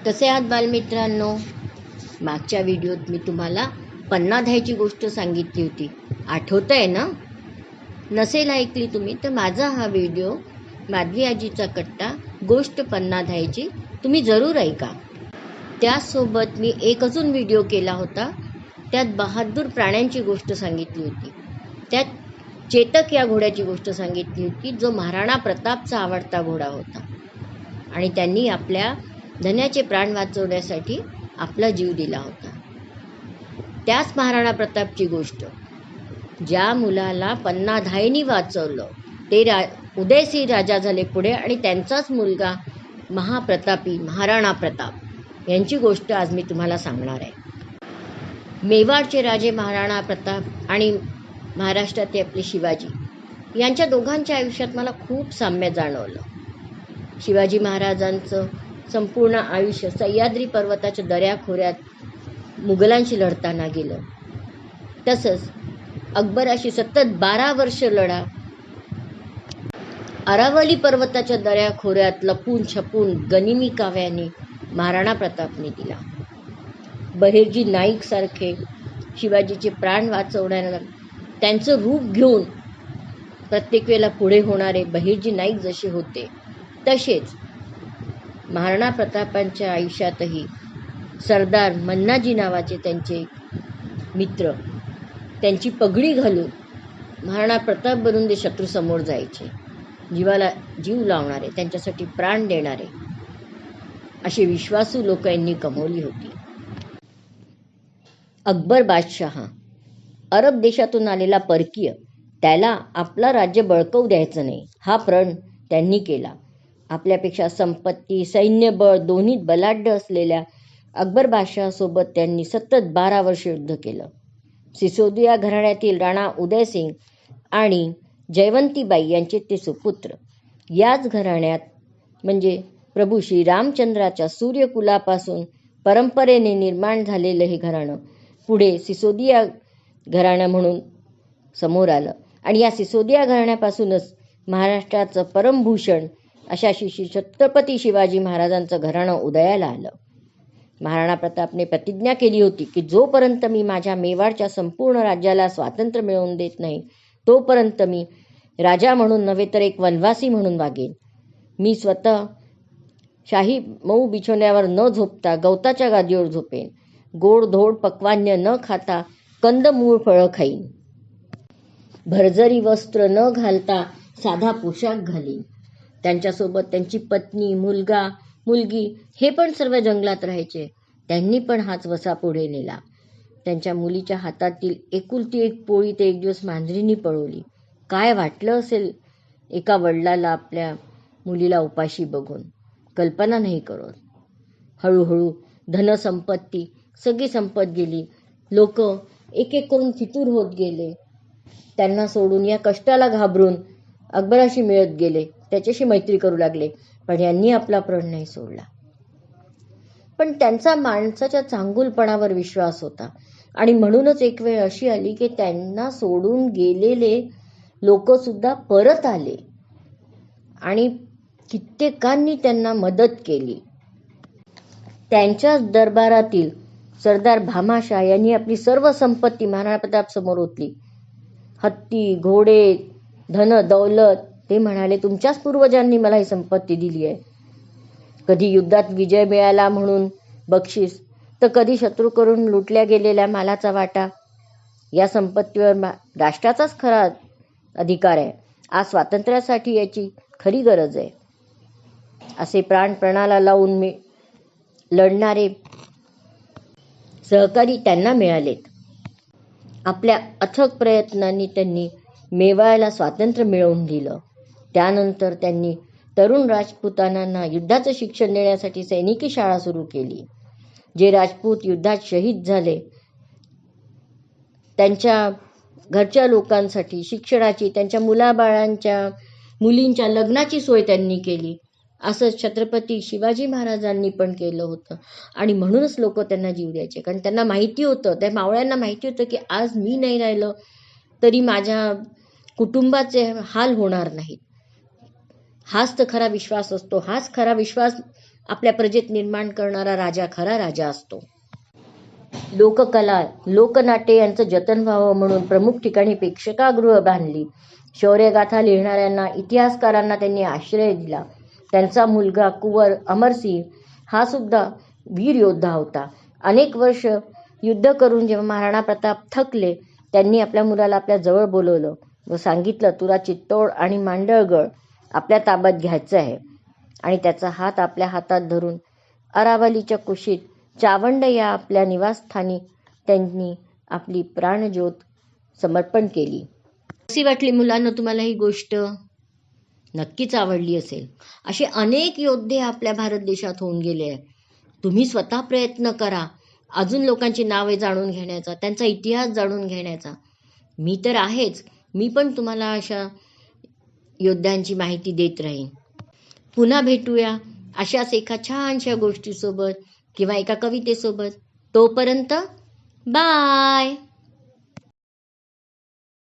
कसे आहात बालमित्रांनो? मागच्या व्हिडिओत मी तुम्हाला पन्नाधायची गोष्ट सांगितली होती, आठवतंय ना? नसेल ऐकली तुम्ही तर माझा हा व्हिडिओ माधवी आजीचा कट्टा गोष्ट पन्नाधायची तुम्ही जरूर ऐका. त्याचसोबत मी एक अजून व्हिडिओ केला होता, त्यात बहादूर प्राण्यांची गोष्ट सांगितली होती. त्यात चेतक या घोड्याची गोष्ट सांगितली होती, जो महाराणा प्रतापचा आवडता घोडा होता आणि त्यांनी आपल्या धन्याचे प्राण वाचवण्यासाठी आपला जीव दिला होता. त्याच महाराणा प्रतापची गोष्ट, ज्या मुलाला पन्नाधायनी वाचवलं ते उदयसिंह राजा झाले पुढे, आणि त्यांचाच मुलगा महाप्रतापी महाराणा प्रताप यांची गोष्ट आज मी तुम्हाला सांगणार आहे. मेवाडचे राजे महाराणा प्रताप आणि महाराष्ट्रातले आपले शिवाजी यांच्या दोघांच्या आयुष्यात मला खूप साम्य जाणवलं. शिवाजी महाराजांचं संपूर्ण आयुष्य सह्याद्री पर्वताच्या दऱ्याखोऱ्यात मुघलांशी लढताना गेलं. तसंच अकबराशी सतत 12 वर्ष लढा अरावली पर्वताच्या दऱ्याखोऱ्यात लपून छपून गनिमी काव्याने महाराणा प्रतापने दिला. बहिर्जी नाईक सारखे शिवाजीचे प्राण वाचवण्याला त्यांचं रूप घेऊन प्रत्येक वेळेला पुढे होणारे बहिर्जी नाईक जसे होते, तसेच महाराणा प्रतापांच्या आयुष्यातही सरदार मन्नाजी नावाचे त्यांचे मित्र त्यांची पगडी घालून महाराणा प्रताप बनून ते शत्रूसमोर जायचे. जीवाला जीव लावणारे, त्यांच्यासाठी प्राण देणारे असे विश्वासू लोक यांनी कमवली होती. अकबर बादशहा अरब देशातून आलेला परकीय, त्याला आपला राज्य बळकवू द्यायचं नाही हा प्रण त्यांनी केला. आपल्यापेक्षा संपत्ती सैन्यबळ दोन्हीत बलाढ्य असलेल्या अकबर बादशहासोबत त्यांनी सतत 12 वर्ष युद्ध केलं. सिसोदिया घराण्यातील राणा उदयसिंग आणि जयवंतीबाई यांचे ते सुपुत्र. याच घराण्यात म्हणजे प्रभू श्री रामचंद्राच्या सूर्यकुलापासून परंपरेने निर्माण झालेलं हे घराणं पुढे सिसोदिया घराणं म्हणून समोर आलं, आणि या सिसोदिया घराण्यापासूनच महाराष्ट्राचं परमभूषण अशा श्री छत्रपती शिवाजी महाराजांचं घराणं उदयाला आलं. महाराणा प्रतापने प्रतिज्ञा केली होती की जोपर्यंत मी माझ्या मेवाडच्या संपूर्ण राज्याला स्वातंत्र्य मिळवून देत नाही, तोपर्यंत मी राजा म्हणून नव्हे तर एक वनवासी म्हणून वागेन. मी स्वतः शाही मऊ बिछोण्यावर न झोपता गवताच्या गादीवर झोपेन. गोडधोड पक्वान्य न खाता कंदमूळ फळं खाईन. भरजरी वस्त्र न घालता साधा पोशाख घालीन. त्यांच्यासोबत त्यांची पत्नी, मुलगा, मुलगी हे पण सर्व जंगलात राहायचे. त्यांनी पण हाच वसा पुढे नेला. त्यांच्या मुलीच्या हातातील एकुलती एक पोळी ते एक दिवस मांजरींनी पळवली. काय वाटलं असेल एका वडिलाला आपल्या मुलीला उपाशी बघून, कल्पना नाही करत. हळूहळू धनसंपत्ती सगळी संपत गेली. लोक एक एक करून फितूर होत गेले. त्यांना सोडून या कष्टाला घाबरून अकबराशी मिळत गेले, त्याच्याशी मैत्री करू लागले. पण यांनी आपला प्रण नाही सोडला. पण त्यांचा माणसाच्या चांगुलपणावर विश्वास होता, आणि म्हणूनच एक वेळ अशी आली की त्यांना सोडून गेलेले लोक सुद्धा परत आले आणि कित्येकांनी त्यांना मदत केली. त्यांच्याच दरबारातील सरदार भामाशाह यांनी आपली सर्व संपत्ती महाराणा प्रताप समोर ओतली. हत्ती, घोडे, धन दौलत. ते म्हणाले, तुमच्याच पूर्वजांनी मला ही संपत्ती दिली आहे. कधी युद्धात विजय मिळाला म्हणून बक्षीस, तर कधी शत्रूकडून लुटल्या गेलेल्या मालाचा वाटा. या संपत्तीवर राष्ट्राचाच खरा अधिकार आहे. आज स्वातंत्र्यासाठी याची खरी गरज आहे. असे प्राणाला लावून लढणारे सहकारी त्यांना मिळालेत. आपल्या अथक प्रयत्नांनी त्यांनी मेवाडला स्वातंत्र्य मिळवून दिलं. त्यानंतर त्यांनी तरुण राजपुतांना युद्धाचं शिक्षण देण्यासाठी सैनिकी शाळा सुरू केली. जे राजपूत युद्धात शहीद झाले त्यांच्या घरच्या लोकांसाठी शिक्षणाची, त्यांच्या मुलाबाळांच्या मुलींच्या लग्नाची सोय त्यांनी केली. असं छत्रपती शिवाजी महाराजांनी पण केलं होतं, आणि म्हणूनच लोक त्यांना जीव द्यायचे. कारण त्यांना माहिती होतं, त्या मावळ्यांना माहिती होतं की आज मी नाही राहिलं तरी माझ्या कुटुंबाचे हाल होणार नाहीत. हाच तर खरा विश्वास असतो. हाच खरा विश्वास आपल्या प्रजेत निर्माण करणारा राजा खरा राजा असतो. लोककला, लोकनाट्य यांचं जतन व्हावं म्हणून प्रमुख ठिकाणी प्रेक्षकागृह बांधली. शौर्यगाथा लिहिणाऱ्यांना, इतिहासकारांना त्यांनी आश्रय दिला. त्यांचा मुलगा कुंवर अमरसिंह हा सुद्धा वीर योद्धा होता. अनेक वर्ष युद्ध करून जेव्हा महाराणा प्रताप थकले, त्यांनी आपल्या मुलाला आपल्या जवळ बोलवलं व सांगितलं, तुला चित्तोड आणि मांडळगड आपल्या ताब्यात घ्यायचं आहे. आणि त्याचा हात आपल्या हातात धरून अरावलीच्या कुशीत चावंड या आपल्या निवासस्थानी त्यांनी आपली प्राणज्योत समर्पण केली. कशी वाटली मुलांना तुम्हाला ही गोष्ट? नक्कीच आवडली असेल. असे अनेक योद्धे आपल्या भारत देशात होऊन गेले आहे. तुम्ही स्वतः प्रयत्न करा अजून लोकांची नावे जाणून घेण्याचा, त्यांचा इतिहास जाणून घेण्याचा. मी तर आहेच, मी पण तुम्हाला अशा योद्ध्यांची माहिती देत राहीन. पुन्हा भेटूया अशाच एका छानशा गोष्टीसोबत किंवा एका कवितेसोबत. तोपर्यंत बाय.